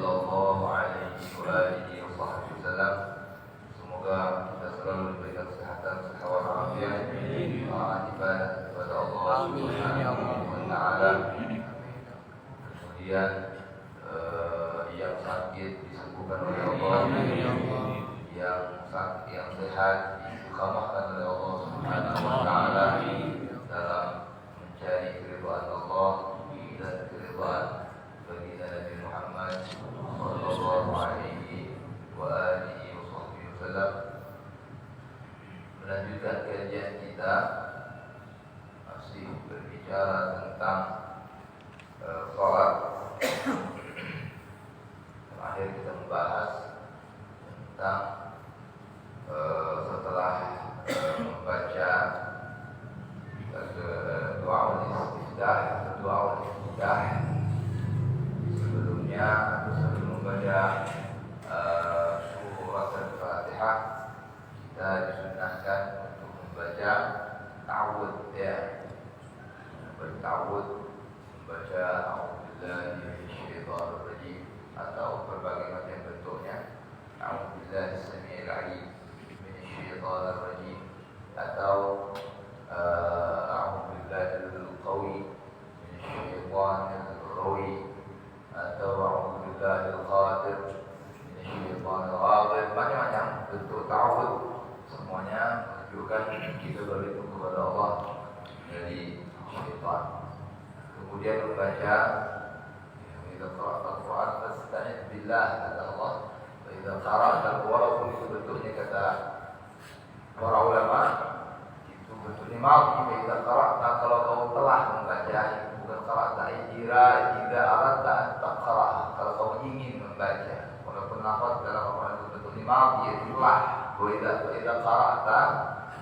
sallallahu alaihi wa alihi wasallam. Semoga kita selalu diberikan kesehatan, sehat walafiat, ibadah kepada Allah Subhanahu wa taala. Kemudian yang sakit disembuhkan oleh Allah, yang sehat diistiqamahkan oleh Allah Subhanahu wa taala dalam mencari keridhaan Allah dan keridhaan baginda Nabi Muhammad sallallahu alaihi wa alihi wasallam. Melanjutkan kajian kita masih berbicara tentang salat. Terakhir kita membahas tentang setelah membaca doa istiftah sebelumnya, sebelum membaca surat Al-Fatihah, kita disunahkan untuk membaca ta'awudz, ya, berta'awudz, membaca a'udzubillahi minasyaitonir rajim atau berbagai macam bentuknya, a'udzubillahi samii'il 'aliim minasyaitonir rajim atau a'udzubillahil qawi minasyaitonir rawi atau a'udzubillahil qadir minasyaitonir ghadib. Macam-macam bentuk ta'awudz, semuanya menunjukkan kita berlindung kepada Allah dari syaitan. Kemudian membaca idza qara'ta al-Qur'an fasta'idz billah, kata Allah. Idza qara'ta, walaupun itu bentuknya kata para ulama itu bentuknya madhi. Idza qara'ta, kalau kau telah membaca, bukan qara'ta ijra, idza aradta an taqra, kalau kau ingin membaca. Walaupun lafaz dalam Al-Qur'an itu bentuknya madhi, itulah. Idza qara'ta,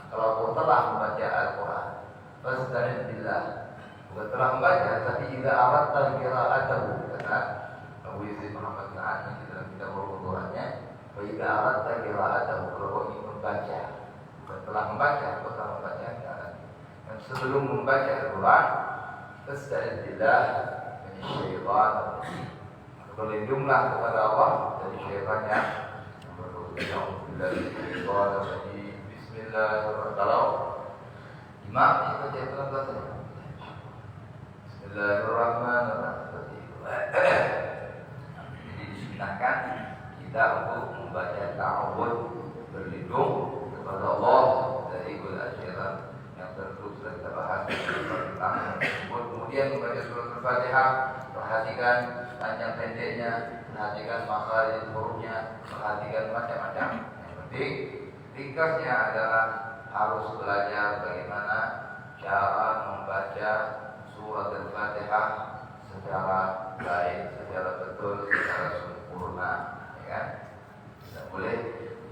kalau kau telah membaca Al-Qur'an, fasta'idz billah, bukan telah membaca, tapi idza aradta qira'atahu, kata Abu Yazid Muhammad Al-Ani di dalam kitab Al-Qur'annya, wa idza aradta qira'atahu, kalau kau ingin membaca, bukan telah membaca, kau telah membaca. Dan sebelum membaca Al-Qur'an, fasta'idz billah minasyaitonir rajim, berlindunglah kepada Allah dari syaitannya. Bismillahirrahmanirrahim. Kalau imam itu baca pelan-pelan. Bismillahirrahmanirrahim. Jadi disunahkan kita untuk membaca ta'awudz, berlindung kepada Allah dari godaan syaitan yang tentu sudah kita bahas tentang tersebut. Kemudian membaca surat Al-Fatihah, perhatikan panjang pendeknya, perhatikan makhraj hurufnya, perhatikan macam-macam. Yang penting ringkasnya adalah harus belajar bagaimana cara membaca surat Al-Fatihah secara baik, secara betul, secara sempurna, ya kan? Tidak boleh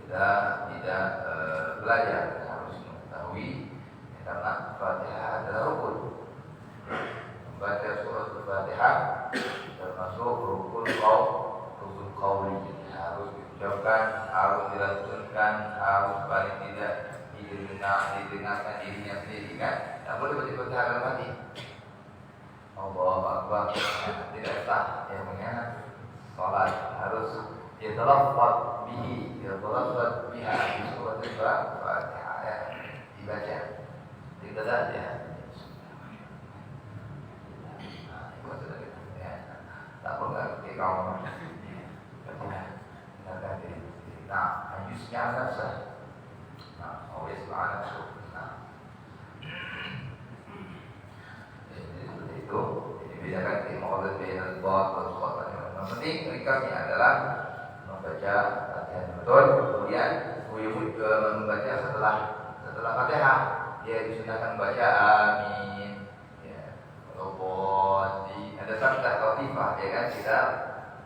kita tidak belajar, kita harus mengetahui, ya, karena Fatihah adalah rukun. Membaca surat Al-Fatihah termasuk rukun qauli, harus diucapkan, harus dilantunkan, harus paling tidak didengarkan dirinya sendiri, kan? Tidak boleh baca Fatihah dalam hati. Allahu Akbar, tidak sah, yang namanya salat harus yatalaffaz bihi, yatalaffaz biha di surat Al-Fatihah, ya, dibaca, tidak saja. Tak perlu ngerti kamu. Nah, ajusnya nafsah. Nah, always ma'ana nafsu. Nah, seperti itu. Jadi bedakan imadat bainal batil wal batil. Yang penting ringkasnya adalah membaca Fatihah betul, kemudian membaca setelah Fatihah dia disunahkan baca amin, ya, walaupun ada sabda latifah, ya kan, kita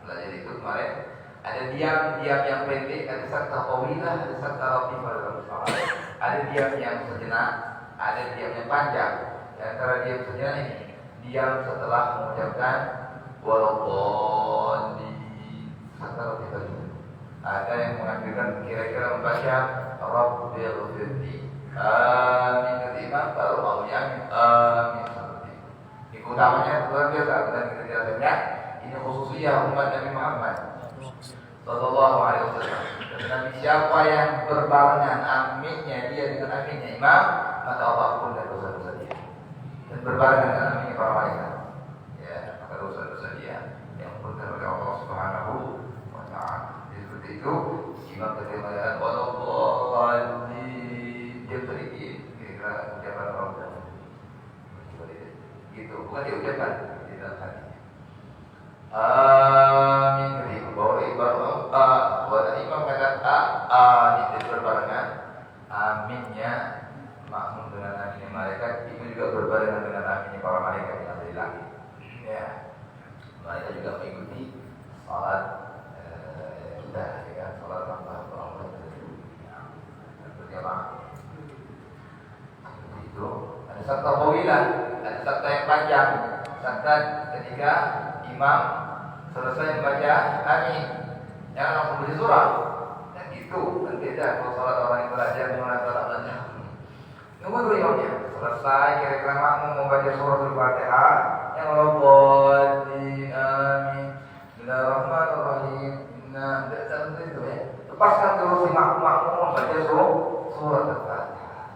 belajar itu kemarin. Ada diam yang pendek, ada sabda tawilah, ada sabda latifah dalam salat. Ada diam yang sejenak, ada diam yang panjang. Di antara diam sejenak ini, diam setelah mengucapkan walaupun di sabda latifah itu. Ada yang mengakhirkan kira-kira membaca Rabbighfirli, amin, ketika baru mau yang amin, seperti itu. Utamanya luar biasa, dan kita jelaskannya Ini khususnya umat Nabi Muhammad Sallallahu Alaihi Wasallam. Dan siapa yang berbarengan aminnya dia dengan aminnya imam, maka Allah ampun dosa-dosa dia. Dan berbarengan dengan aminnya para malaikat, ya, maka dosa-dosa dia yang diampuni oleh Allah Subhanahu wa Ta'ala. Seperti itu, imam ketika mengatakan Allah dia sedikit kira-kira ucapan orang gitu, bukan dia ucapkan di dalam hati. Amin. Ketika bahwa ibarat bahwa imam kata itu berbarengan, aminnya makmum dengan aminnya malaikat itu juga berbarengan dengan aminnya para malaikat yang ada di langit. Ya, malaikat juga mengikuti salat kita, ya, salat tanpa Allah berjamaah. Itu ada sabda tawilah, ada sabda yang panjang, sabda ketika imam selesai membaca amin, jangan langsung baca surah. Dan itu kan beda kalau salat orang yang belajar dengan salat belajar. Tunggu dulu imamnya selesai kira-kira makmum membaca surah Al-Fatihah yang Rabbani amin Bismillahirrahmanirrahim. Nah, tidak itu ya. Lepaskan dulu si makmum membaca surah Al-Fatihah.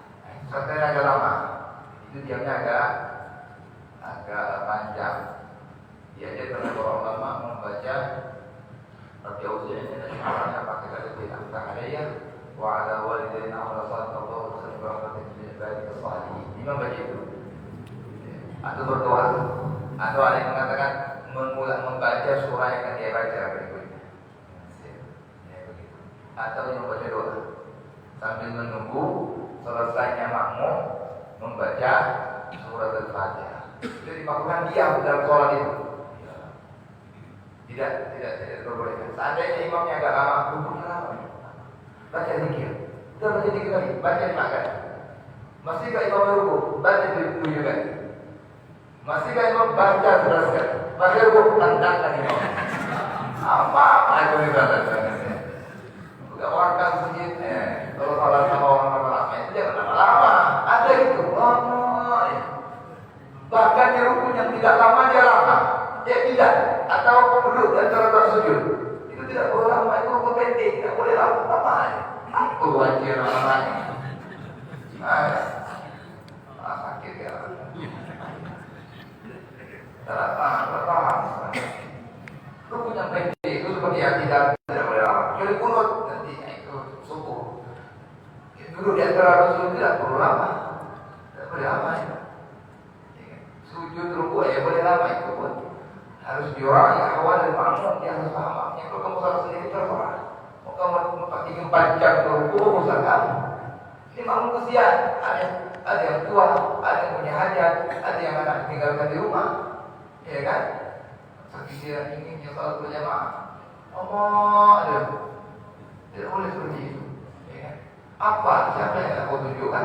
Sampai agak lama. Itu diamnya agak panjang. Diajarkan oleh para ulama membaca Rabbi auzi'ni an ashkura ni'mataka allati an'amta 'alayya wa 'ala walidayya wa 'ala sa'ati Allah wa sallim rahmatin min ibadika salihin. Imam baca itu. Atau berdoa. Atau ada yang mengatakan membaca surah yang akan dia baca berikutnya. Ya, begitu. Atau yang membaca doa sambil menunggu selesainya makmum membaca surat Al-Fatihah. Jadi makmum diam dalam sholat itu. Tidak diperbolehkan. Seandainya imamnya agak lama, rukuknya lama, baca zikir. Kita baca zikir lagi, baca 5 kali. Masih gak imam rukuk, baca 7 kali. Masih gak imam baca 11 kali. Baca rukuk, tandangkan imam. Apa itu dibaca? Bukan warga masjid. Kalau salah sama orang lama-lama itu jangan lama-lama. Ada itu lama. Bahkan di rukun yang tidak lama dia lama. Dia tidak. Atau duduk dan cara sujud itu tidak boleh lama, itu rukun pendek, tidak boleh lama aja. Apa kewajiban namanya? Sakit ya. Salah paham. Rukun yang pendek itu seperti yang tidak boleh lama. Jadi kunut nanti itu subuh. Duduk di antara sujud tidak perlu lama, tidak boleh lama ya. Sujud rukun ya boleh lama itu pun. Harus diurangi awal dan makmum yang harus paham. Yang kalau kamu salah sendiri terserah. Mau kamu pakai 4 jam terlalu urusan kamu. Ini makmum kesian. Ada yang tua, ada yang punya hajat, ada yang anak tinggalkan di rumah, ya kan? Saking dia inginnya salat berjamaah. Ada. Tidak boleh seperti itu. Ya kan? Apa? Siapa yang mau tunjukkan?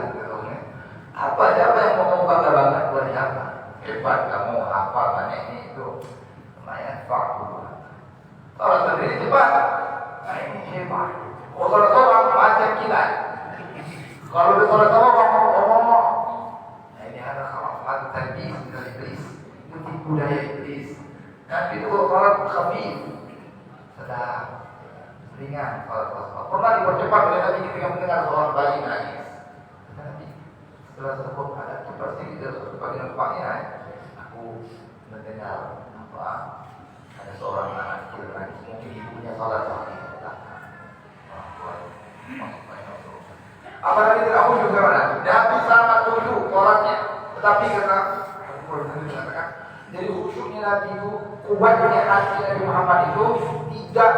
Apa? Siapa yang mau kamu bangga-bangga buat siapa? Hebat kamu hafal banyak ini itu. Lumayan fakul. Kalau sendiri cepat. Nah ini hebat. Kalau salat macam kilat. Kalau di salat ngomong. Nah ini ada khalafat tarbiyah dari iblis. Itu tipu daya iblis. Nanti itu kalau salat khafif, sedang ringan. Pernah dipercepat oleh Nabi ketika mendengar seorang bayi menangis. Nanti setelah tersebut ada cepat sedikit sebagai nampaknya. Aku mendengar ada seorang anak kecil menangis, mungkin ibunya salah satu. Apalagi tidak khusyuk karena Nabi sangat khusyuk sholatnya, tetapi karena mengatakan jadi khusyuknya Nabi itu, kuatnya hati Nabi Muhammad itu tidak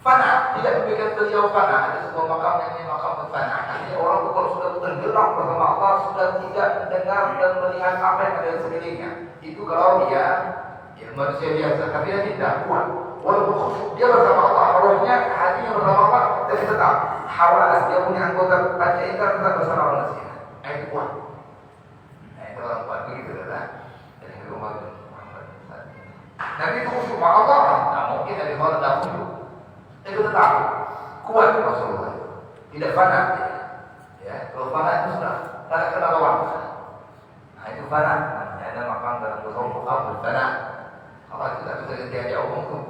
fana, tidak membuat beliau fana. Ada sebuah makam yang ini makam fana. Artinya orang itu kalau sudah tenggelam bersama Allah, sudah tidak mendengar dan melihat apa yang ada di sekelilingnya. Itu kalau dia manusia biasa, tapi dia tidak kuat. Walaupun khusyuk dia bersama Allah, rohnya, hatinya bersama Allah, tapi tetap hawas, dia punya anggota panca indera tetap bersama manusia. Itu kuat. Itu orang kuat begitu kan? Dari rumah Muhammad SAW. Nabi itu khusyuk sama Allah, tak mungkin Nabi Muhammad tidak khusyuk. Itu tetap kuat Rasulullah. Tidak fana. Ya, kalau fana itu sudah tak kena lawan. Nah itu fana. Ada makam dalam bersombong berbana. Kalau kita bisa dia umum tuh,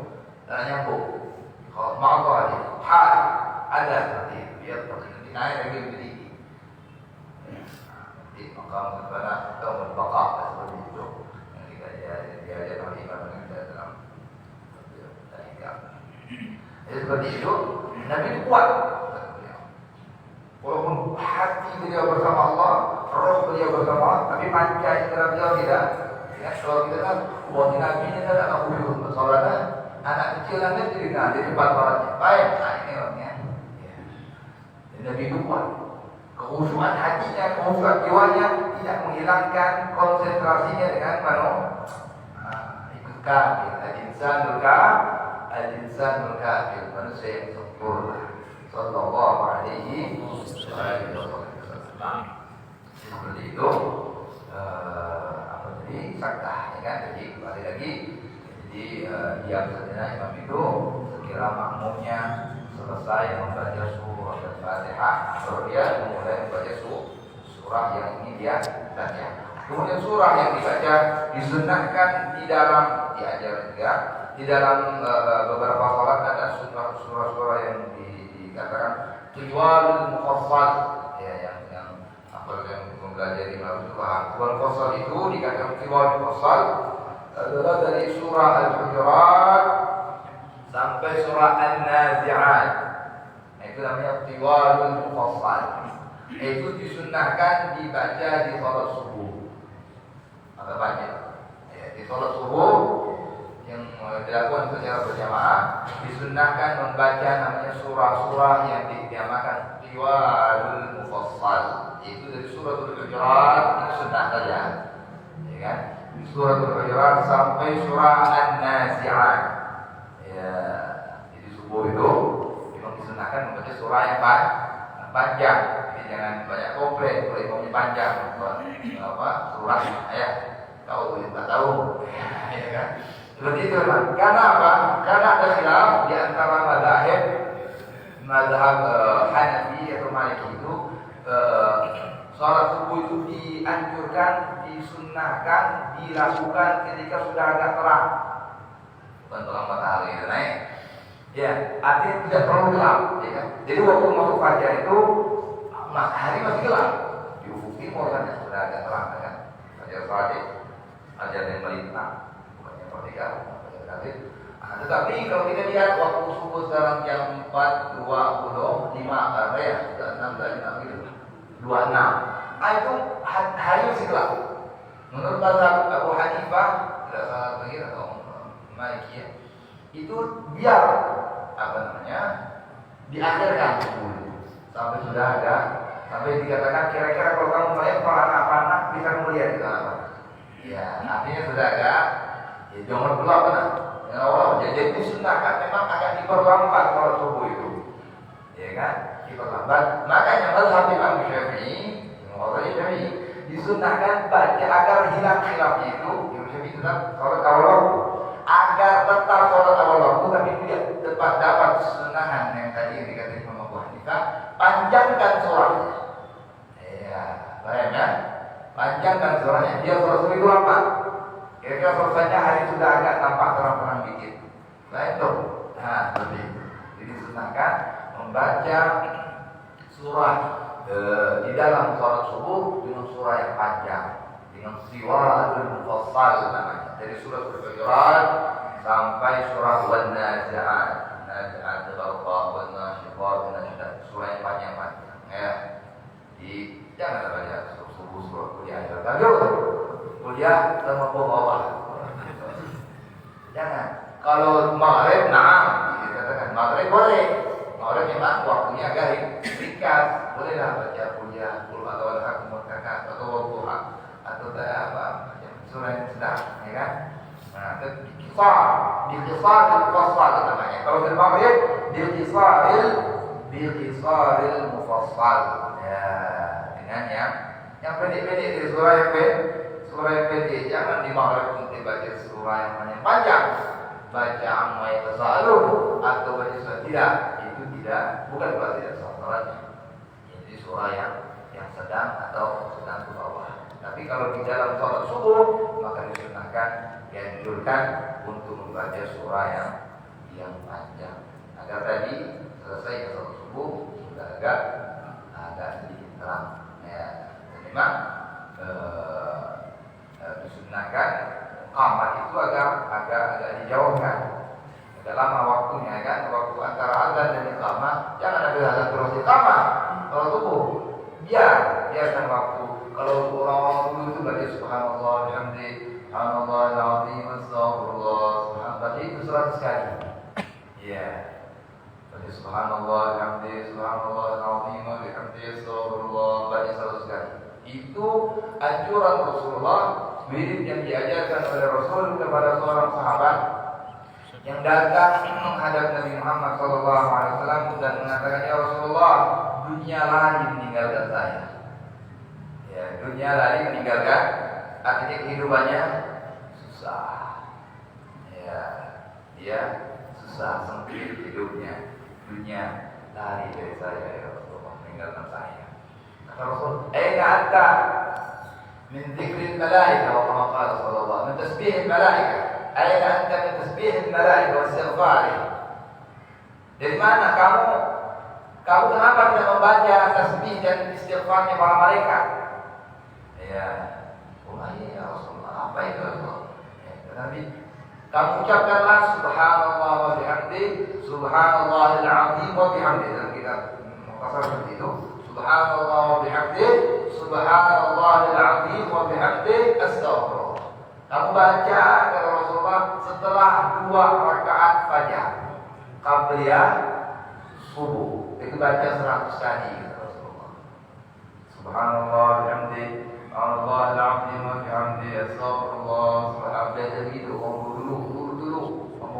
dan nyambung. Kalau mau aja, hal ada seperti itu. Dia berarti naik lagi lebih tinggi. Di makam berbana atau berbakar seperti itu. Yang dia ada oleh Imam Nawawi dalam. Jadi seperti itu, Nabi itu kuat. Walaupun hati beliau bersama Allah, roh beliau bersama Allah, tapi panca istirahat beliau tidak. Ya, kalau kita kan, buat Nabi ini kan anak khusyuk, soalnya anak kecil kan jadi di depan sholatnya. Baik, nah ini orangnya. Ya. Dan Nabi itu kuat. Kekhusyuan hatinya, kekhusyuan jiwanya tidak menghilangkan konsentrasinya dengan ikut kafir. Al-insan kafir, manusia yang sempurna. Sallallahu alaihi wasallam. Seperti itu apa tadi sakta ya kan, jadi kembali lagi, jadi diam sejenak imam itu sekira makmumnya selesai membaca surah Al-Fatihah, baru dia mulai membaca surah yang ini dia baca. Kemudian surah yang dibaca disunnahkan di dalam diajar juga di dalam beberapa salat ada surah-surah yang dikatakan tiwal mufassal ya, yang apa yang mempelajari Al-Qur'an. Mufassal itu dikatakan tiwal mufassal adalah dari surah Al-Hujurat sampai surah An-Nazi'at. Itu namanya tiwal mufassal. Itu disunnahkan dibaca di salat subuh. Agak banyak. Ya, di salat subuh yang dilakukan secara berjamaah disunnahkan membaca namanya surah-surah yang dinamakan tiwalul mufassal. Itu dari suratul Hujurat itu sunnah saja, ya kan? Suratul Hujurat sampai surah An-Nazi'at. Ya, jadi subuh itu memang disunnahkan membaca surah yang panjang. Jadi jangan banyak komplain kalau imamnya panjang. Apa? Surah ayat tahu tak tahu, ya kan? Seperti itu kan? Karena apa? Karena ada khilaf di antara mazhab Hanafi atau Maliki itu salat subuh itu dianjurkan, disunnahkan, dilakukan ketika sudah agak terang, bukan terang matahari naik. Ya, artinya tidak terlalu gelap, ya kan? Jadi waktu masuk fajar itu matahari masih gelap, di ufuk timur kan sudah agak terang, kan? Fajar Sadiq, fajar yang melintang. Tetapi kalau kita lihat waktu subuh sekarang jam 4.25 karena ya sudah 6 dari 6 gitu 26. Itu hari masih gelap. Menurut mazhab Abu Hanifah tidak salah lagi atau Maliki itu biar apa namanya diakhirkan subuh sampai sudah ada, sampai dikatakan kira-kira kalau kamu melihat panah bisa melihat itu apa? Ya artinya sudah ada. Ya, jangan gelap kan? Yang awal jadi disunahkan memang akan diperlambat kalau subuh itu, ya kan? Diperlambat. Makanya mazhab Imam Syafi'i, disunahkan baca agar hilang khilafnya itu. Imam Syafi'i tetap sholat awal waktu, agar tetap sholat awal waktu, tapi tidak tepat dapat sunahan yang tadi yang dikatakan Imam Abu Hanifah, panjangkan surahnya. Ya, paham ya? Panjangkan surahnya. Dia surah itu apa? Kira-kira selesainya hari sudah agak tampak terang-terang dikit. Baik dong. Nah, seperti itu. Jadi disunahkan membaca surah di dalam sholat subuh dengan surah yang panjang, dengan tiwalul mufassal namanya. Dari surah Al-Hujurat sampai surah Wan-Nazi'at. Nazi'at al-Gharqah, Wan-Nashiqah, Wan-Nashiqah. Surah yang panjang-panjang. Ya. Jangan baca subuh surah kuliah. Kuliah sama bawah. Jangan. Kalau maghrib, dikatakan maghrib boleh. Maghrib memang waktunya agak ringkas. Bolehlah baca kuliah, atau al-hakum atau wadduha atau apa surah yang sedang, ya kan? Nah, biqisaril mufassal namanya. Kalau di maghrib biqisaril mufassal. Ya, dengan yang pendek-pendek dari surah yang pendek, jangan di maghrib dibaca surah yang panjang, baca amma yatasaalun atau baca surah tidak, itu bukan berarti tidak sah salatnya. Jadi surah yang sedang atau sedang ke bawah. Tapi kalau di dalam salat subuh maka disunahkan disunahkan, dianjurkan untuk membaca surah yang panjang. Agar tadi selesai salat subuh sudah agak sedikit terang. Ya, memang disunahkan qamat itu agak dijauhkan. Agak lama waktunya kan, waktu antara azan dan iqamah. Jangan ada azan terus iqamah. Kalau subuh biarkan waktu. Kalau orang dulu itu baca subhanallah bihamdi, subhanallahil azim, astagfirullah, subhanallah itu 100 kali. Iya. Baca subhanallah bihamdi, subhanallahil azim, bihamdi, astagfirullah, baca 100 kali. Itu anjuran Rasulullah, mirip yang diajarkan oleh Rasul kepada seorang sahabat yang datang menghadap Nabi Muhammad SAW dan mengatakan, ya Rasulullah, dunia lari meninggalkan saya. Ya, dunia lari meninggalkan, artinya kehidupannya susah. Ya, dia susah, sempit hidupnya. Dunia lari dari saya, ya Rasulullah, meninggalkan saya. Kata Rasul, aina anta min dzikril malaika wa kama qala sallallahu min tasbihil malaika. Aina anta min tasbihil malaika wa istighfarih. Dari mana kamu? Kamu kenapa tidak membaca tasbih dan istighfarnya para malaikat? Ya, ya Rasulullah, apa itu Rasulullah? Ya, Nabi, kamu ucapkanlah subhanallah wa bihamdi, subhanallahil azim wa bihamdi. Dalam kitab Mukhtasar seperti itu. Subhanallah wa bihamdi, subhanallahil azim wa bihamdi, astaghfirullah. Kamu baca kata Rasulullah setelah 2 rakaat fajar, qabliyah subuh. Itu baca 100 kali kata Rasulullah. Subhanallah wa bihamdi, Allahul azim wa bihamdi, astaghfirullah. Subhanallah begitu. Dulu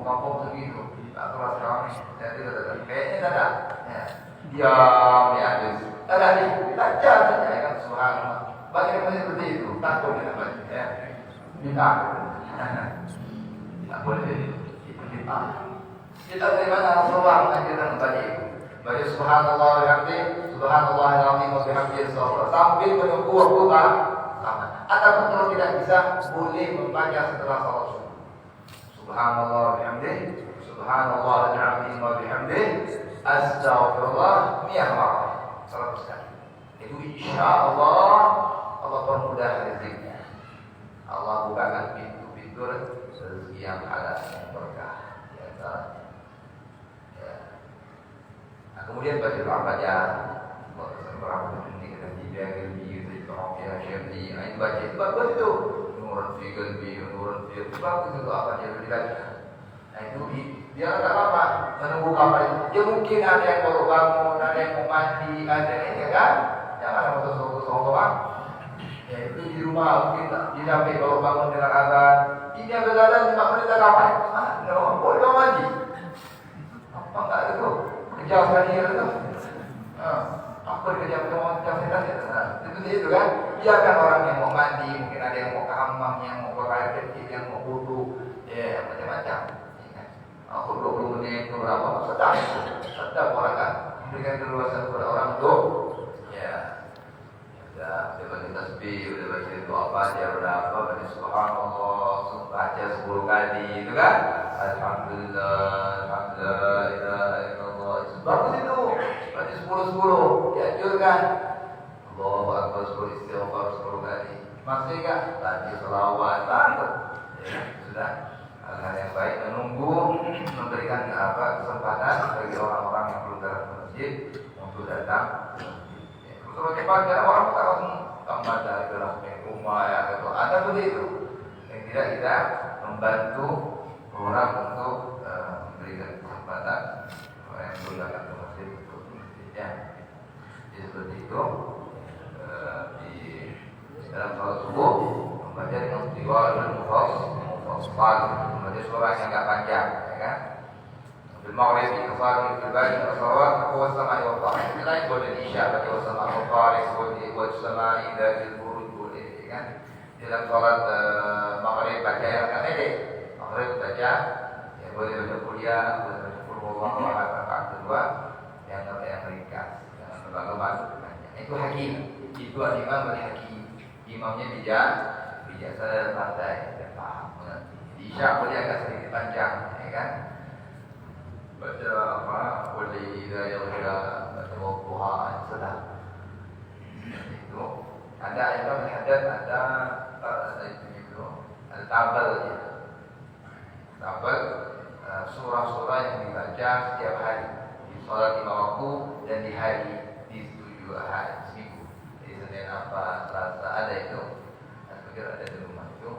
kampung segitu. Tak keras kami. Saya tidak kayaknya ada. Ya. Diam di habis. Ada di baca saja kan subhanallah. Bagaimana seperti itu? Takut ya. Minta. Tak boleh minta. Kita dari mana Rasulullah mengajarkan membaca itu? Baca subhanallah wa bihamdi, subhanallahil azim wa bihamdi, astaghfirullah. Sambil menunggu waktu tamat. Ataupun kalau tidak bisa, boleh membaca setelah salat subuh. Subhanallah wa bihamdi, subhanallahil azim wa bihamdi, astaghfirullah 100 marrah. 100 kali. Itu insyaallah Allah permudah rezekinya. Allah bukakan pintu-pintu rezeki yang halal yang berkah di antaranya. Ya. Nah, kemudian baca doa fajar. Berapa detik nanti dia gelbi itu ya syar'i. Nah, itu baca itu bagus itu. Nurun fi qalbi, nurun fi bagus itu doa fajar dibaca. Nah, itu dia tak lama menunggu kapan. Ya mungkin ada yang baru bangun, ada yang mau mandi, ada ini kan. Jangan ada motor-motor. Ya itu di rumah mungkin di samping baru bangun dengan azan. Ini ada azan 5 menit dah kapan? Boleh mandi. Apa enggak itu? Kejam sekali itu. Apa kerja macam itu kan? Biarkan orang yang mau mandi, mungkin ada yang mau ke hammam, yang mau ke air kecil, yang mau wudu, ya macam-macam. Aku 20 menit berapa? Sedap orang kan memberikan keluasan kepada orang itu. Ya, udah baca tasbih, udah baca doa fajar, udah apa? Baca subhanallah, baca 10 kali, itu kan? Alhamdulillah, alhamdulillah, la ilaha illallah. Bagus itu. Baca 10 dianjurkan. Allahu akbar 10 istighfar 10 kali. Masih enggak? Baca selawat, takut. Ya, sudah. Hal-hal yang baik menunggu memberikan kesempatan bagi orang-orang yang belum datang ke masjid untuk datang ke masjid. Ya, kalau cepat ya orang tak langsung tambah dari dalam rumah ya atau ada begitu. Yang tidak kita membantu orang untuk memberikan kesempatan orang yang belum datang ke masjid untuk masjidnya. Jadi seperti itu di dalam salat subuh membaca dengan tiwal dan membaca surah yang agak panjang, ya kan? Al-Maghrib kafar al-Bani al-Sarawat wa as-sama'i wa al-Tariq. Lain boleh isya baca wa as-sama'i wa al-Tariq wa as-sama'i dhatil buruj boleh, ya kan? Dalam salat Maghrib baca yang pendek. Maghrib baca ya boleh baca kuliah, boleh baca qul huwallahu ahad rakaat kedua yang ringkas, jangan terlalu panjang. Itu hakim. Itu imam al-hakim. Imamnya bijak biasa dalam pantai, dan paham mengerti. Di Isya boleh agak sedikit panjang, ya kan? Baca apa? Boleh idaya, baca waktuha, sedang. Itu ada Imam Al-Haddad, ada itu, ada tabel ya. Tabel surah-surah yang dibaca setiap hari di sholat 5 waktu dan di hari di 7 hari seminggu. Jadi Senin apa Selasa ada itu. Saya pikir ada di rumah itu.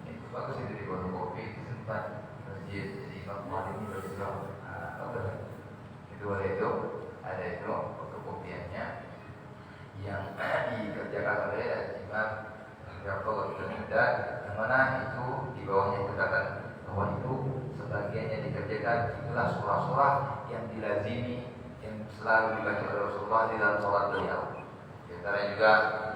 Itu bagus itu di warung kopi disimpan masjid. Jadi Imam Malik ini berjuang. Itu ada itu, ada itu fotokopiannya yang dikerjakan oleh Imam Ja'far bin Haddad, yang mana itu di bawahnya dikatakan bahwa itu sebagian yang dikerjakan itulah surah-surah yang dilazimi, yang selalu dibaca oleh Rasulullah di dalam sholat beliau. Di antaranya juga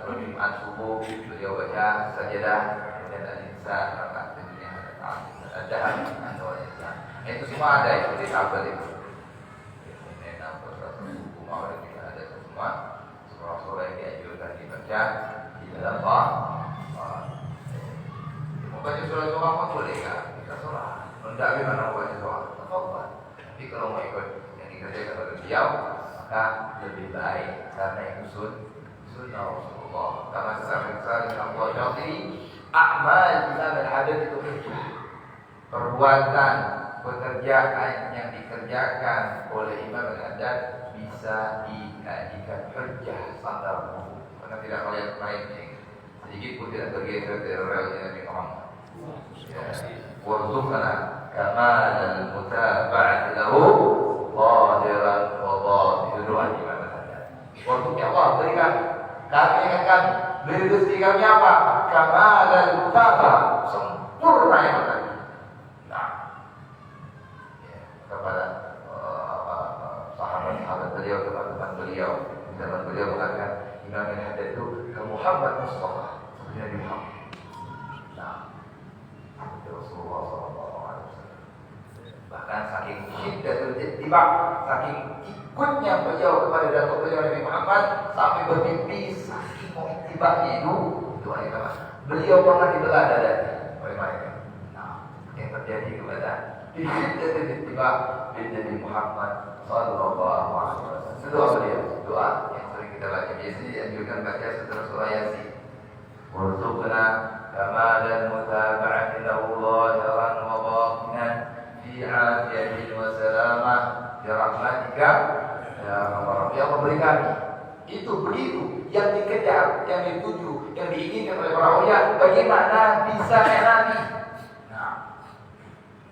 kalau Jumat subuh beliau baca sajadah dan al-insan rakaat kedua ada atau al-insan. Itu semua ada itu di tabel itu. Ada semua surah-surah yang dianjurkan dibaca di dalam sholat. Membaca surah-surah apa boleh kan? Kita sholat. Tidak bagaimana membaca surah? Tafadhal. Tapi kalau mau ikut yang dikerjakan oleh beliau, maka lebih baik karena itu sunnah Rasulullah. Karena sesama Allah Syafii, amal Imam Al-Haddad itu hujjah. Perbuatan, pekerjaan yang dikerjakan oleh Imam Al-Haddad bisa dijadikan hujjah standar hukum. Karena tidak melihat lainnya sedikit pun tidak bergeser dari realnya Nabi Muhammad. Warzuqna kamal mutaba'at lahu zahiran wa batinan Imam Al-Haddad. Warzuq ya Allah berikan kami dengan kami beri rezeki kami apa? Kamal mutaba'ah, sempurna yang tadi. Nah, kepada sahabat-sahabat beliau, teman-teman beliau, zaman beliau mengatakan Imam Al-Haddad itu Muhammad Mustafa, seperti Nabi Muhammad. Nah, Rasulullah SAW. Bahkan saking syiddatul ittiba, saking ikutnya beliau kepada dakwah beliau Nabi Muhammad sampai bermimpi saking mau ittibanya itu apa? Beliau pernah dibelah dadanya oleh mereka. Nah, yang terjadi kepada syiddatul ittiba bin Nabi Muhammad sallallahu alaihi wasallam. Doa beliau, doa yang sering kita baca biasanya dianjurkan baca setelah surah Yasin. Warzuqna kamalan mutaba'ati lahu zahiran wa batinan fi 'afiyatin wa salamah bi rahmatika ya Allah. Ya Allah beri kami itu begitu yang dikejar, yang dituju, yang diinginkan oleh para ulama. Bagaimana bisa Nabi? Nah,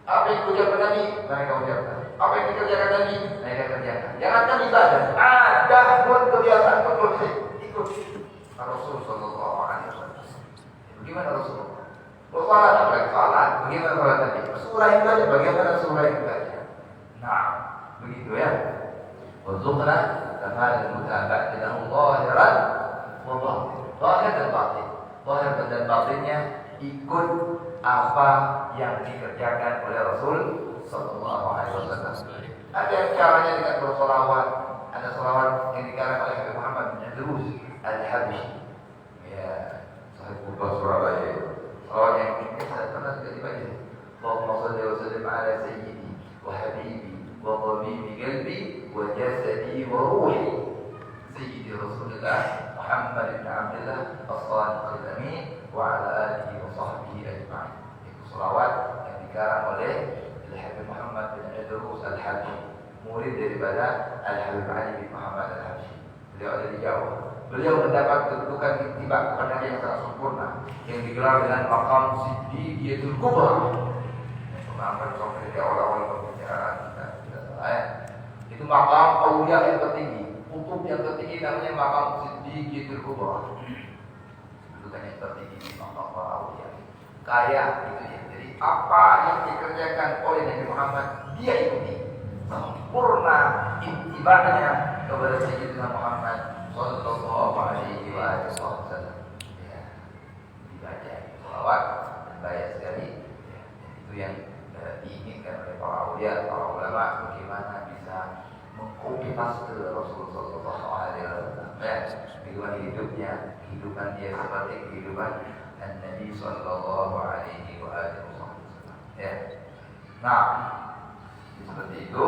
apa yang diucapkan Nabi? Mereka ucapkan. Apa yang dikerjakan Nabi? Mereka kerjakan. Jangan kan ibadah. Ada pun kebiasaan betul ikut Rasul Sallallahu Alaihi Wasallam. Bagaimana Rasulullah? Salat apa salat? Bagaimana salat Nabi? Surah yang baca, bagaimana surah yang baca? Nah, begitu ya. Warzuqna kamal mutaba'ati lahu zahiran wa batin. Zahir dan batin. Zahir dan batinnya ikut apa yang dikerjakan oleh Rasul Sallallahu Alaihi Wasallam. Ada caranya dengan bersolawat. Ada solawat yang dikarang oleh Nabi Muhammad bin Idrus Al-Habsyi. Ya, Sahih Bukhari Surabaya. Solawat yang ini saya pernah juga dibaca. Allahumma shalli wa sallim ala sayyidi wa habibi wa tabibi qalbi wa jasadi wa ruhi sayyidi Rasulullah Muhammad bin Abdullah as-Sadiq al-Amin wa ala alihi wa sahbihi ajma'in. Itu solawat yang dikarang oleh Al-Habib Muhammad bin Idrus Al-Habsyi, murid daripada Al-Habib Ali bin Muhammad Al-Habsyi. Beliau ada di Jawa. Beliau mendapat kedudukan ittiba kepada yang sangat sempurna yang digelar dengan maqam Siddiqiyatul Kubra. Pemahaman sampai di awal-awal pembicaraan kita tidak salah ya. Itu maqam aulia yang tertinggi. Kutub yang tertinggi namanya maqam Siddiqiyatul Kubra. Kedudukan yang tertinggi di maqam para aulia. Kaya itu ya. Jadi apa yang dikerjakan oleh Nabi Muhammad dia ikuti. Sempurna ittiba'nya kepada Sayyidina Muhammad sallallahu alaihi wasallam. Ya, dibaca selawat dan banyak sekali. Ya, itu yang diinginkan oleh para aulia, para ulama, bagaimana bisa mengkopi paste Rasulullah sallallahu alaihi wasallam. Ya, bagaimana hidupnya, kehidupan dia seperti kehidupan Nabi sallallahu alaihi wasallam. Ya. Nah, seperti itu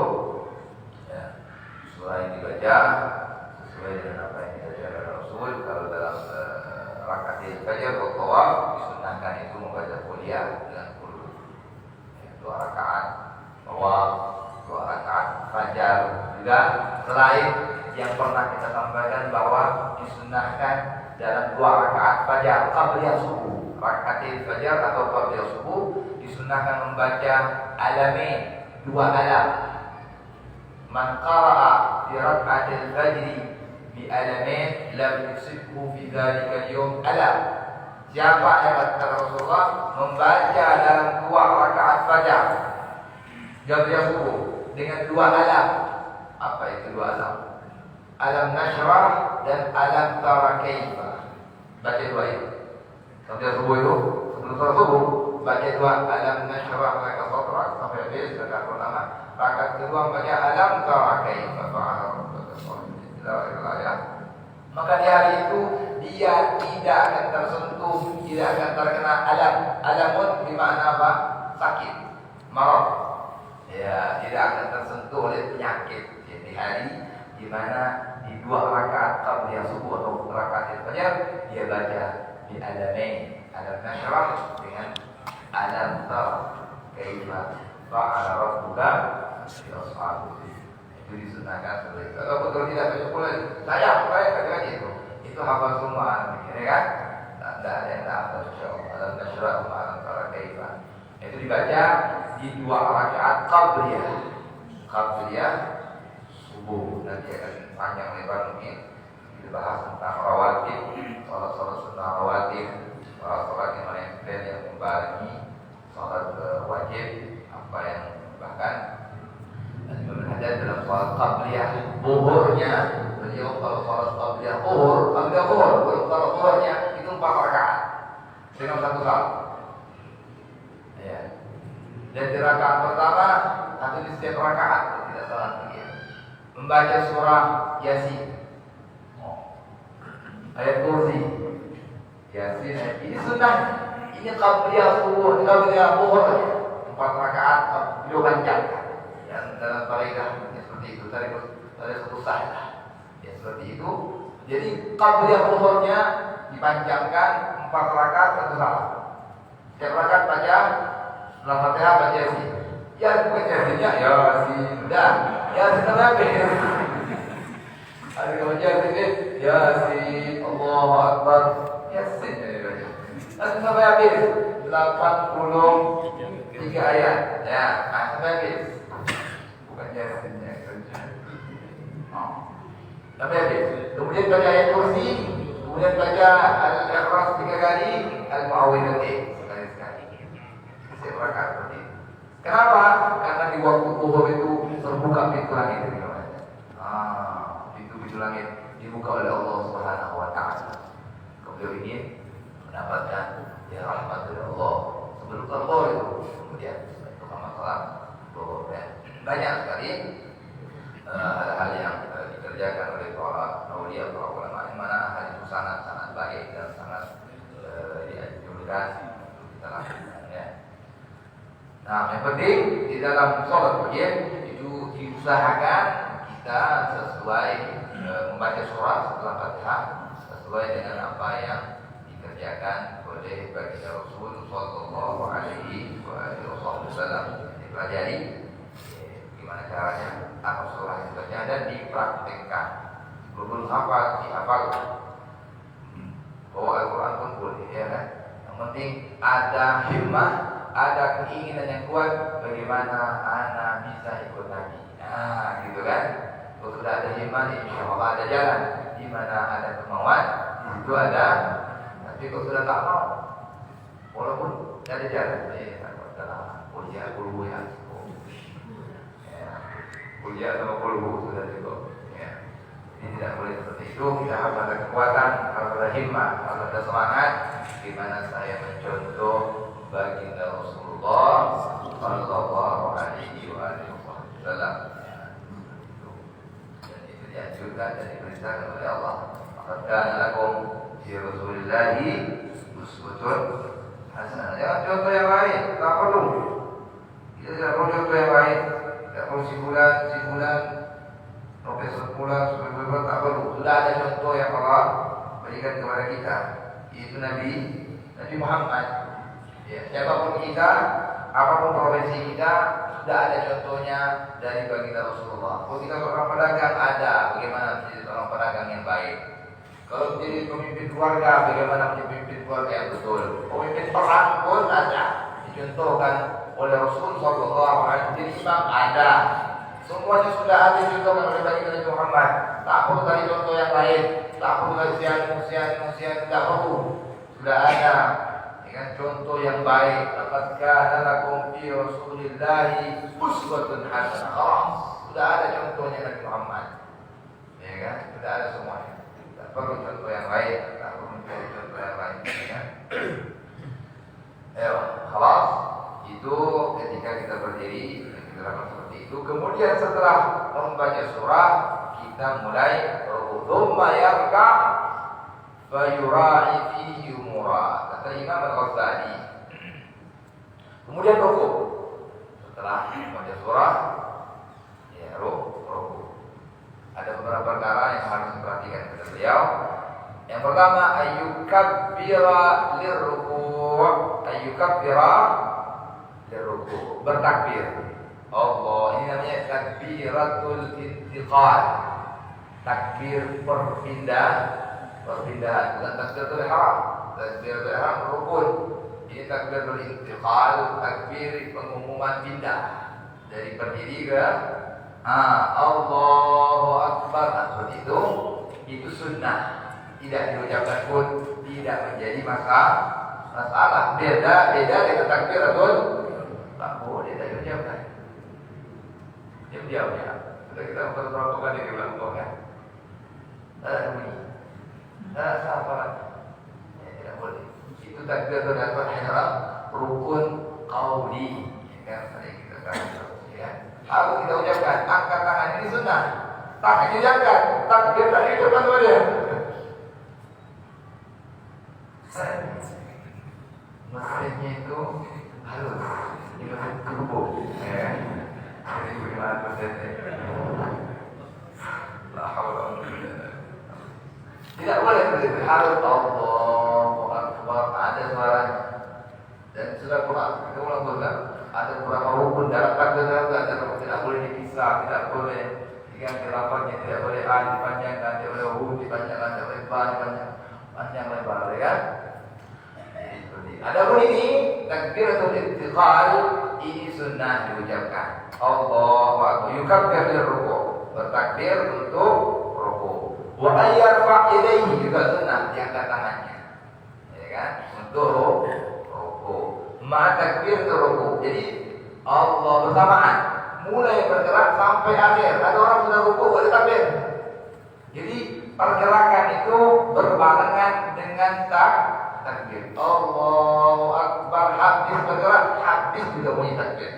ya, surah yang dibaca sesuai dengan apa yang diajarkan Rasul. Kalau dalam rakaat fajar atau tawaf disunahkan itu membaca kuliah dengan kullu. Ya, 2 rakaat tawaf, 2 rakaat fajar. Juga selain yang pernah kita sampaikan bahwa disunahkan dalam 2 rakaat fajar qabliyah subuh, rakaat fajar atau qabliyah subuh disunahkan membaca alamin, 2 alam. Man qara'a fi raka'atil fajri bi alamin lam yusibhu fi dzalika al-yawm alam. Siapa yang kata Rasulullah membaca dalam 2 rakaat fajar qabliyah subuh dengan 2 alam. Apa itu 2 alam? Alam nashrah dan alam tara kaifa. Baca 2 itu. Qabliyah subuh itu sebelum salat subuh baca 2 alam nashrah laka sadrak sampai habis kata ulama. Rakaat kedua baca alam tara kaifa fa'ala rabbuka sallallahu. Maka di hari itu dia tidak akan tersentuh, tidak akan terkena alam. Alamun bermakna apa? Sakit, marad. Ya, tidak akan tersentuh oleh penyakit. Jadi hari di mana di 2 rakaat qabliyah subuh atau rakaat fajar dia baca di alamain, alam nashrah dengan alam tara kaifa fa'ala rabbuka bi ashabihi. Itu disunahkan seperti itu. Kalau betul tidak baca pula saya baca itu. Itu hafal semua ya kan? Tak ada yang tak hafal insyaallah. Alam nashrah wa alam tara kaifa. Itu dibaca di 2 rakaat qabliyah subuh. Nanti akan panjang lebar mungkin kita bahas tentang rawatib, salat sunnah rawatib, salat yang menempel yang membagi, salat wajib, apa yang bahkan Imam Haddad dalam salat qabliyah zuhurnya, beliau kalau salat qabliyah zuhur, kalau salat zuhurnya itu 4 rakaat dengan 1 salat. Ya. Dan di rakaat pertama atau di setiap rakaat tidak salah begitu membaca surah Yasin, ayat kursi, Yasin. Ini sunnah. Ini qabliyah subuh, qabliyah zuhur 4 rakaat beliau panjangkan. Yang dalam kaidah seperti itu tadi satu sahih. Ya seperti itu. Jadi qabliyah zuhurnya dipanjangkan 4 rakaat 1 salat. Setiap rakaat baca setelah Fatihah baca Yasin. Ya bukan Yasinnya Yasin. Udah Yasin apa? Ada kalau Yasin Yasin Allahu Akbar Yasin jadi baca. Nanti sampai habis 83 ayat. Ya, sampai habis. Bukan Yasinnya. Sampai habis. Kemudian baca ayat kursi, kemudian baca Al-Ikhlas 3 kali, Al-Mu'awwidhatain sekali. Setiap rakaat seperti itu. Kenapa? Karena di waktu zuhur itu terbuka pintu langit. Pintu langit dibuka oleh Allah Subhanahu wa taala. Beliau ingin mendapatkan ya rahmat dari Allah sebelum zuhur itu. Kemudian itu masalah zuhur ya. Banyak sekali hal-hal yang dikerjakan oleh para aulia, para ulama yang mana hal itu sangat baik dan sangat dianjurkan untuk kita lakukan ya. Nah, yang penting di dalam sholat itu diusahakan kita sesuai membaca surah setelah Fatihah sesuai dengan apa yang dikerjakan oleh baginda Rasul sallallahu alaihi wasallam. Dipelajari gimana caranya apa surah yang dibaca dan dipraktekkan. Belum hafal, dihafal. Bawa Al-Quran pun boleh ya kan. Yang penting ada himmah, ada keinginan yang kuat bagaimana anak bisa ikut Nabi. Nah, gitu kan. Kalau sudah ada himmah, insya Allah ada jalan. Di mana ada kemauan, di situ ada. Tapi kalau sudah tak mau, walaupun ada jalan, adalah kuliah dulu ya. Kuliah sama kulhu sudah cukup. Ya. Ini tidak boleh seperti itu. Kita harus ada kekuatan, harus ada himmah, harus ada semangat. Gimana saya mencontoh baginda Rasulullah sallallahu alaihi wasallam. Dan itu dianjurkan dan diperintahkan oleh Allah. Maka lakum fi Rasulillahi uswatun hasanah. Jangan contoh yang lain, tak perlu. Kita tidak perlu contoh yang lain, tidak perlu simpulan, profesor pulang, tak perlu. Sudah ada contoh yang Allah berikan kepada kita, yaitu Nabi Muhammad. Ya, siapapun kita, apapun profesi kita, sudah ada contohnya dari baginda Rasulullah. Kalau kita seorang pedagang, ada bagaimana menjadi seorang pedagang yang baik. Kalau menjadi pemimpin keluarga, bagaimana menjadi pemimpin keluarga yang betul. Pemimpin perang pun ada, dicontohkan oleh Rasul Sallallahu Alaihi Wasallam, ada. Semuanya sudah ada dicontohkan oleh baginda Muhammad. Tak perlu dari contoh yang lain, tak perlu dari usian, tak perlu. Sudah ada. Dengan contoh yang baik, laqad kana lakum fi Rasulillahi uswatun hasanah. Sudah ada contohnya Nabi Muhammad. Ya kan? Sudah ada semuanya. Tak perlu contoh yang lain, tak perlu mencari contoh yang lain, ya kan? Khalas. Itu ketika kita berdiri, kita lakukan seperti itu. Kemudian setelah membaca surah, kita mulai thumma yarka fa yura'i fihi umura. Kata Imam Al-Ghazali. Kemudian rukuk. Setelah membaca surah, ya rukuk. Ada beberapa perkara yang harus diperhatikan kata beliau. Yang pertama, ayyukabbira lirruku'. Bertakbir. Allah, ini namanya takbiratul intiqal. Takbir perpindahan, bukan takbiratul ihram. Takbiratul ihram rukun. Ini takbiratul intiqal, takbir pengumuman pindah dari berdiri ke Allahu Akbar. Seperti itu sunnah. Tidak diucapkan pun tidak menjadi masalah. Beda dengan takbiratul tak boleh diucapkan. Diam ya. Sudah kita berapa kali diulang kan? Bunyi. Sahabat. Ya, tidak boleh. Itu takbiratul ihram rukun qauli. Ya kan? Kita tahu ya. Harus kita ucapkan. Angkat tangan ini sunnah. Tak diucapkan. Takbir tak diucapkan boleh. Mesinnya itu halus, ini mesin turbo, ya. Jadi bagaimana prosesnya? La haula wa la quwwata illa billah. Tidak boleh begitu, harus Allahu Akbar, ada suaranya. Dan sudah Quran, kita ulang ada beberapa rukun dalam takbir tidak boleh dipisah, tidak boleh diganti lafaznya, tidak boleh a dipanjangkan, tidak boleh hu dipanjangkan, tidak boleh ba dipanjangkan, panjang lebar, ya kan? Adapun ini takbiratul intiqal ini sunnah diucapkan. Allahu akbar. Yukabbir lirruku', bertakbir untuk ruku'. Wa ayyarfa ilaihi juga sunnah, diangkat tangannya. Ya kan? Untuk ruku'. Ma takbir ruku'. Jadi Allah bersamaan mulai bergerak sampai akhir. Ada orang sudah ruku' boleh takbir. Jadi pergerakan itu berbarengan dengan takbir. Allahu Akbar, habis bergerak, habis juga bunyi takbir.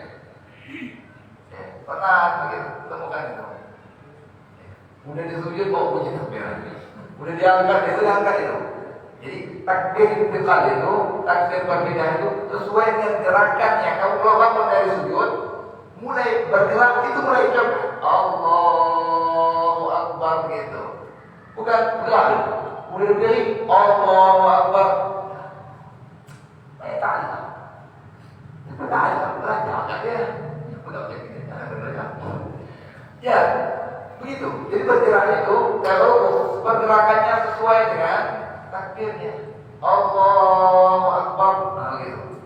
Ya, pernah begitu, temukan itu. Udah disujud mau bunyi takbir lagi. Udah diangkat itu. Jadi takbir intiqal itu, takbir berpindah itu sesuai dengan gerakannya. Kamu kalau bangun dari sujud, mulai bergerak itu mulai ucapkan Allahu Akbar gitu. Bukan bergerak. Udah berdiri Allahu Akbar. Ya, begitu. Jadi bergerak itu kalau pergerakannya sesuai dengan takbirnya. Allahu Akbar, gitu.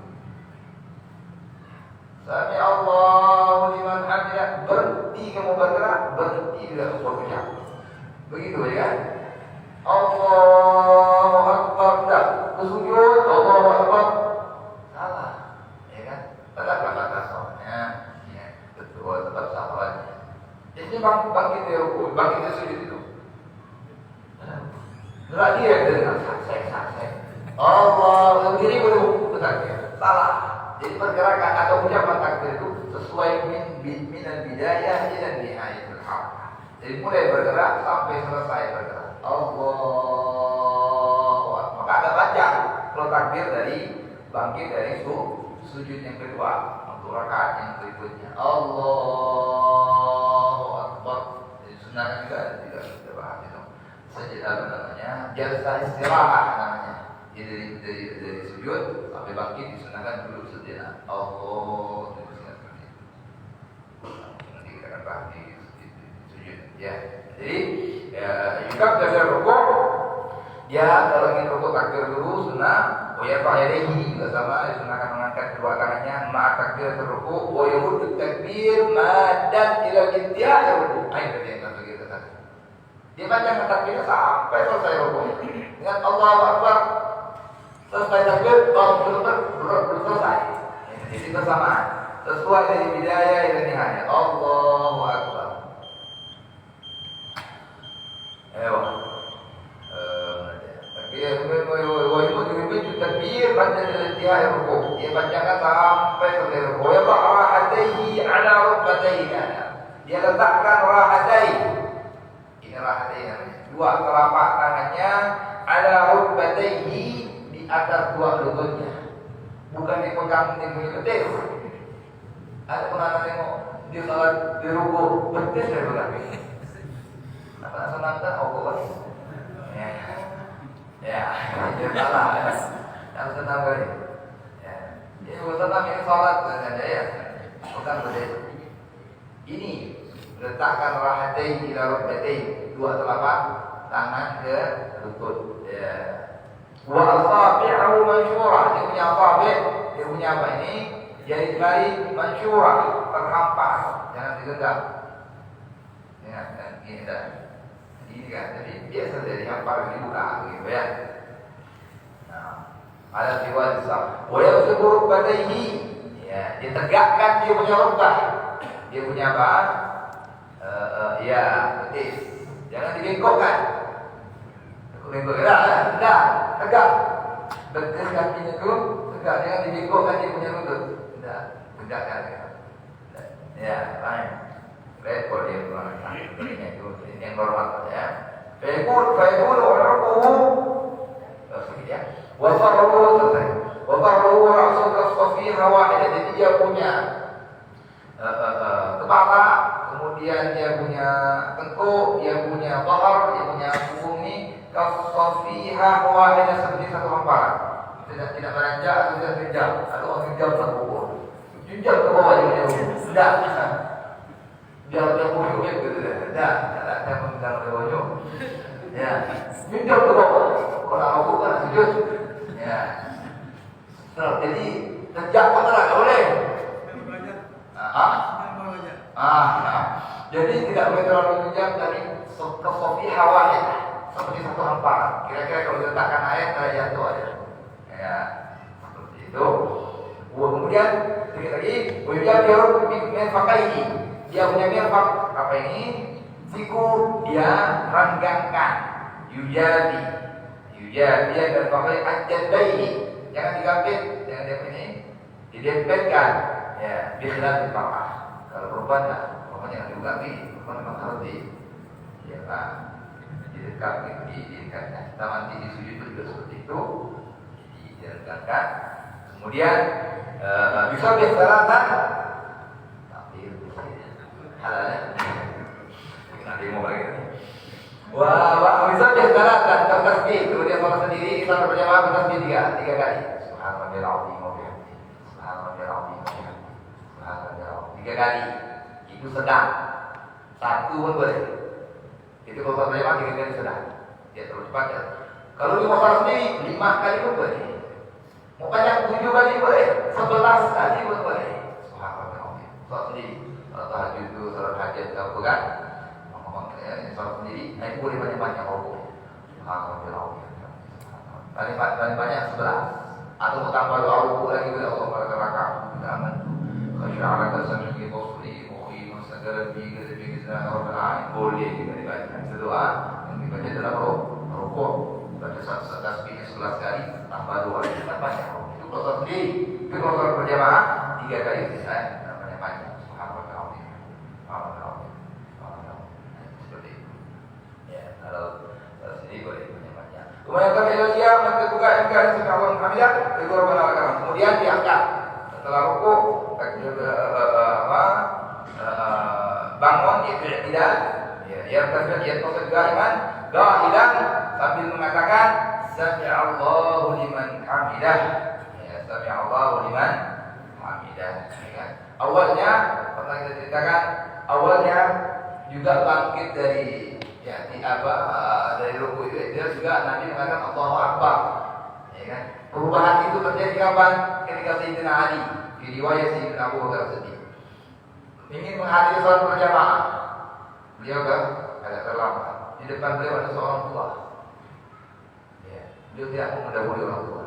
Sami Allahu liman hamidah, berhenti kamu bergerak, berhenti tidak berucap. Begitu ya kan? Allahu Akbar, dah bersujud, Allahu Akbar. Salah, ya kan? Tetaplah batas soalnya, ya, betul, tetap sahabatnya. Jadi bangkit dari rukuk, bangkit dari sujud itu. Gerak dia dengan saksai. Allah, begini belum betul, salah. Jadi pergerakan atau ucapan takbir itu sesuai min al-bidayah ila nihayatul haq. Jadi mulai bergerak sampai selesai bergerak. Allahu Akbar. Maka ada panjang. kalau takbir dari bangkit dari sujud yang kedua untuk rakaat yang berikutnya. Allahu Akbar. Jadi sunnahnya juga kita bahas itu. Sajadah namanya, jalsah istirahat namanya. Jadi dari sujud sampai bangkit disunahkan dulu sejenak. Allah itu seperti itu. Nanti kita akan bahas di sujud. Ya. Jadi juga dari rukuk. Ya, kalau ingin rukuk takbir dulu sunnah. Ya fa'ilaihi juga sama, disunahkan mengangkat kedua tangannya ma'a takbir rukuk. Wa yurdu takbir madan ila intihai rukuk. Ayo tadi yang masuk kita tadi. Dia baca takbirnya sampai selesai rukuk. Dengan Allahu Akbar. Selesai takbir, belum selesai. Jadi bersamaan. Sesuai dari bidaya ila nihaya. Allahu Akbar. Ayo. Takbir pada intihai rukuk. Dia bacakan sampai selesai rukuk. Ya rahatihi ala rukbatayhi. Dia letakkan rahatayhi. Ini rahatayhi namanya. Dua telapak tangannya ala rukbatayhi, di atas dua lututnya. Bukan dipegang di betis. Ada pernah tengok dia salat di rukuk betis dia pegang. Apa senang tak? Oh, ya, dia salah. Yang senang kali. Ya, ini senang ini salat saja ya. Bukan betis. Ini letakkan rahatai ila rukbatai, dua telapak tangan ke lutut. Ya. Wa asabi'u mansyurah, dia punya asabi', dia punya apa ini? Jari-jari mansyurah, terhampas, jangan digenggam. Ya, dan ini dah. Ini kan, jadi biasa jadi hampar dibuka begitu ya. Nah, ada riwayat sah. Wa yasbur badaihi. Ya, dia tegakkan dia punya rukbah. Dia punya apa? Ya, betis. Jangan dibengkokkan. Bengkok dah, tegak. Betis kakinya tu tegak, jangan dibengkokkan dia punya lutut. Dah, tegakkan dia. Ya, baik. Repot dia pulang. Ini yang normal ya. Faibul wa'ruquhu. Ya. Wa farruhu selesai. Wa farruhu ra'su kasfiha wahidah. Jadi dia punya kepala, kemudian dia punya tengkuk, dia punya bahar, dia punya punggung ini kasfiha wahidah, seperti satu hamparan. Tidak beranjak atau tidak jenjang. Ada orang jenjang tak pukul. Jenjang ke bawah dia. Tidak. Dia punya gitu dah. Ada mengenal lewatnya. Ya. Jenjang ke bawah. Kalau aku kan sujud. Ya. Jadi tegak pun tak boleh. Jadi tidak boleh terlalu jenjang dari kesofi hawain, seperti satu hamparan. Kira-kira kalau diletakkan ayat saya jatuh aja. Ya, seperti itu. Kemudian sedikit lagi, dia mirfaqaihi. Dia punya mirfaq apa ini? Siku dia ranggangkan. Yujadi dan pakai ajadaihi. Jangan digapit, jangan dia ini. Didempetkan. Ya, biar dipakai. Kalau perempuan tak, perempuan jangan digapit. Perempuan memang harus di dekat didekatkan. Kita mandi di sujud itu juga seperti itu. Didekatkan. Kemudian bisa biasakan. Tapi halalnya. Nanti mau balik. Wah, bisa biasakan. Tasbih. Kemudian sholat sendiri, sholat berjamaah bertasbih tiga kali. Subhanallahil azim wa bihamdihi. Subhanallahil azim wa bihamdihi. Subhanallahil azim. 3 kali. Itu sedang. 1 pun boleh. Itu kalau sholat berjamaah 3 kali sedang. Dia terus baca. Kalau dia mau sholat sendiri 5 kali pun boleh. Mau banyak 7 kali boleh. 11 kali pun boleh. Subhanallahil azim. Sholat sendiri. Sholat tahajud itu, sholat hajat atau bukan? Sholat sendiri, naik boleh banyak-banyak rukuk. Paling banyak 11. Atau mau tambah 2 rukuk lagi boleh. Allah pada rakaat. Aman. Khasya'ala tasami qawli muqim sagala bi gadbi rabbil alamin. Boleh juga dibaca. Doa yang dibaca dalam rukuk. Baca satu tasbih 11 kali, tambah 2 kali, banyak. Itu kalau sendiri. Tapi kalau sholat berjamaah 3 kali bisa. Banyak. Subhanallah. Seperti itu. Ya, kalau sendiri boleh banyak. Kemudian kami engkau sami Allahu liman hamidah, itu Rabbana lakal hamd. Kemudian diangkat setelah rukuk bangun i'tidal, ya tasbih qaiman qa'ilan sambil mengatakan sami Allahu liman hamidah. Ya, sami Allahu liman hamidah. Ya. Awalnya pernah kita ceritakan, awalnya juga bangkit dari dari rukuk itu dia juga Nabi mengatakan Allahu Akbar. Ya kan? Perubahan itu terjadi kapan? Ketika Sayyidina Ali di riwayat Sayyidina Abu Bakar Siddiq ingin menghadiri salat berjamaah. Beliau kan agak terlambat. Di depan beliau ada seorang tua. Ya, beliau tidak mau mendahului orang tua.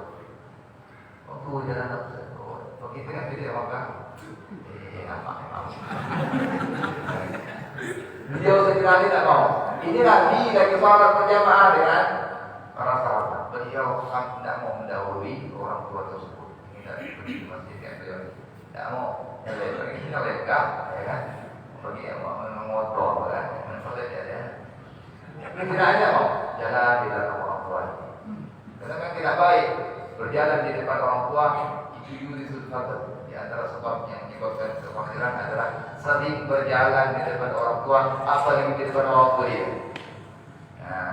Waktu jalan begitu kan dia maka beliau Sayyidina Ali tidak mau. Ini Nabi lagi salat berjamaah dengan para sahabat. Beliau tidak mau mendahului orang tua tersebut. Ini dari pergi masjid yang beliau tidak mau. Pergi lega, ya kan? Pergi mengotor, kan? Mensolat ya. Ini tidak ada mau jalan di belakang orang tua. Karena kan tidak baik berjalan di depan orang tua. Itu yurisul fadl. Di antara sebab yang menyebabkan kefakiran adalah sering berjalan di depan orang tua, apa yang di depan orang tua dia. Nah,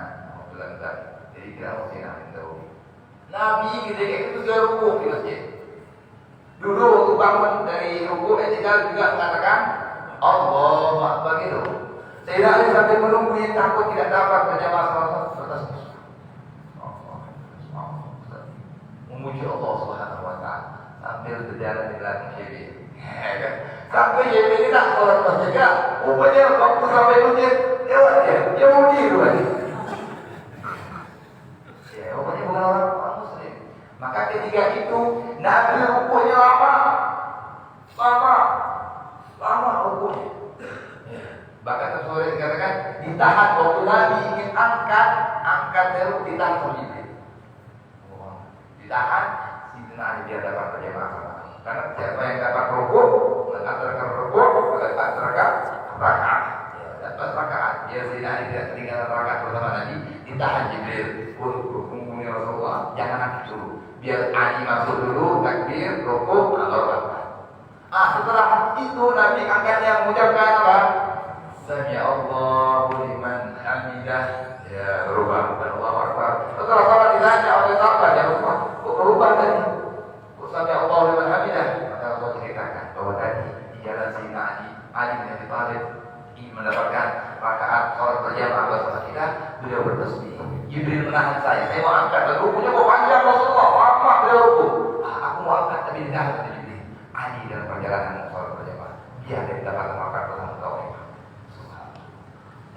bilang tadi, jadi tidak mesti nak tahu. Nabi ketika itu sudah rukuk di masjid. Dulu waktu bangun dari rukuk, dia juga mengatakan Allahu Akbar gitu. Saya Ali sampai menunggu yang takut tidak dapat berjamaah salat memuji Allah Subhanahu Wa Taala sambil berjalan di belakang Jibril. Sampai Jibril ini tak sholat masjid kan? Rupanya waktu sampai masjid lewat dia mau diri lagi. Ya, rupanya bukan orang Muslim. Maka ketika itu Nabi rukuknya lama rukuknya. Bahkan sesuai dikatakan ditahan waktu Nabi ingin angkat dari ditahan sama Jibril. Ditahan, Sayyidina Ali dia dapat berjamaah. Karena siapa yang dapat rukuk, mengantarkan rukuk, mengantarkan rakaat. Dapat rakaat. Dia Sayyidina Ali tidak ketinggalan rakaat bersama Nabi, ditahan Jibril. Punggungnya Rasulullah, jangan angkat dulu. Biar Ali masuk dulu, takbir, rukuk, baru angkat. Setelah itu Nabi angkatnya mengucapkan apa? Sami Allahu liman hamidah. Ya, berubah dan Allahu Akbar. Setelah salat ditanya oleh sahabat, ya Rasulullah, kok berubah tadi? Kok Sami Allahu liman hamidah? Maka Allah ceritakan bahwa tadi di jalan Sayyidina Ali bin Abi Thalib ingin mendapatkan rakaat salat berjamaah bersama kita, beliau bertasbih. Jibril menahan saya mau angkat dan rukuknya kok panjang Rasulullah, lama beliau rukuk. Aku mau angkat tapi ditahan oleh Jibril. Ali dalam perjalanan salat berjamaah, dia ada mendapatkan rakaat bersama kau.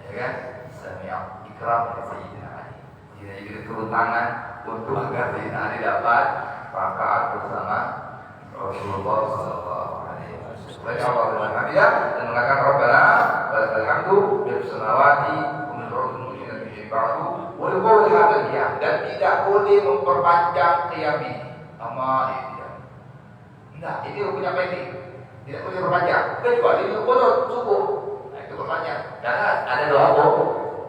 Ya kan? Sami'a ikram dari Sayyidina Ali. Jadi turun tangan untuk agar Sayyidina Ali dapat rakaat bersama Rasulullah sallallahu alaihi wasallam. Baca Allah dengan hadiah dan mengatakan Rabbana walakal hamdu bil samawati wa min al-ardi wa min ba'du wa li qawli hadzal qiyam, dan tidak boleh memperpanjang qiyam ini. Tidak. Nah, ini rukunnya pendek. Tidak boleh diperpanjang kecuali itu qunut subuh. Itu pertanyaan. Jangan ada doa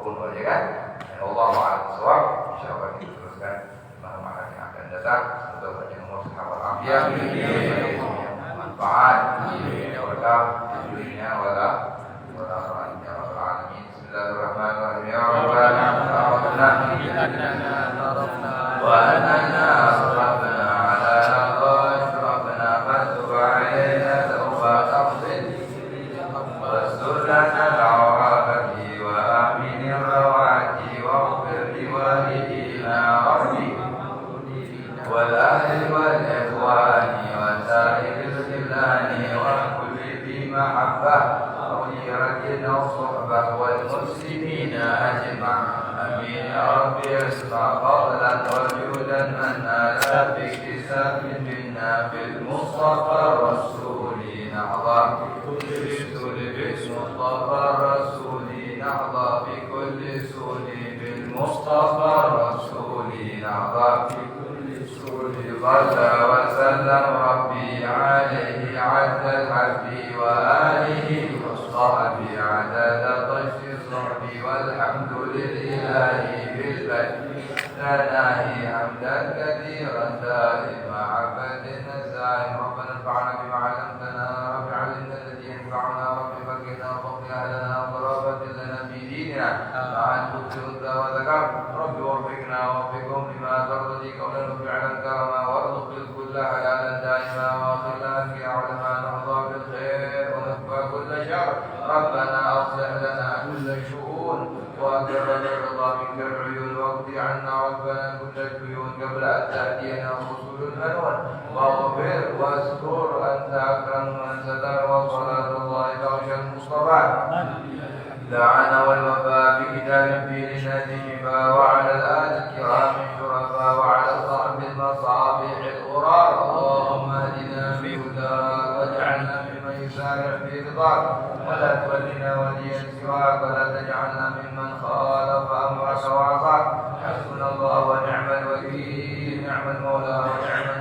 kunut, ya kan? Dan Allah a'lam bishawab. Insyaallah kita teruskan malam-malam yang akan datang. Semoga banyak umur sahabat afiat, manfaat, berkah di dunia wala akhirat. Ya rabbal alamin. Bismillahirrahmanirrahim. Ya rabbana wa anna asrafna ala asrafna fatub alaina tawbatan واستر لنا العورات وآمن الروعات واغفر لوالدينا ربي والأهل والإخوان وسائر الخلان وكل ذي محبة وغيرة الصحبة والمسلمين أجمعين. آمين يا ربي اسمع فضلا وجودا من أتى باكتساب منا بالمصطفى الرسول نحظى بكل سول بالمصطفى الرسول نحظى بكل سول بالمصطفى الرسول نحظى بكل سول صلى وسلم ربي عليه عد الحب وآله وصحبه عدد طش الصحب والحمد لله بالبدء الثناء حمدا كثيرا دائما عبد النزاع ربنا انفعنا بما علمتنا رب علمنا الذي ينفعنا رب فقنا وفق اهلنا وقرابة لنا في ديننا مع الخبز والداء وذكر رب وفقنا ووفقهم لما ترضي قولا وفعلا كرما وارزق الكل حلالا دائما واخرنا في علماء نرضى بالخير ونكفى كل شر ربنا اصلح لنا كل الشؤون واكرم الرضا منك العيون واقضي عنا ربنا كل الديون قبل ان تاتينا رسول المنون واغفر واستر انت اكرم من ستر وصلاه الله تغشى المصطفى دعانا والوفاء بكتاب فيه للناس وعلى الآل الكرام الشرفاء وعلى صاحب المصابيح الغرار اللهم اهدنا بهداك واجعلنا ممن يسارع في رضاك ولا تولنا وليا سواك ولا تجعلنا ممن خالف امرك وعصاك حسبنا الله ونعم الوكيل نعم المولى ونعم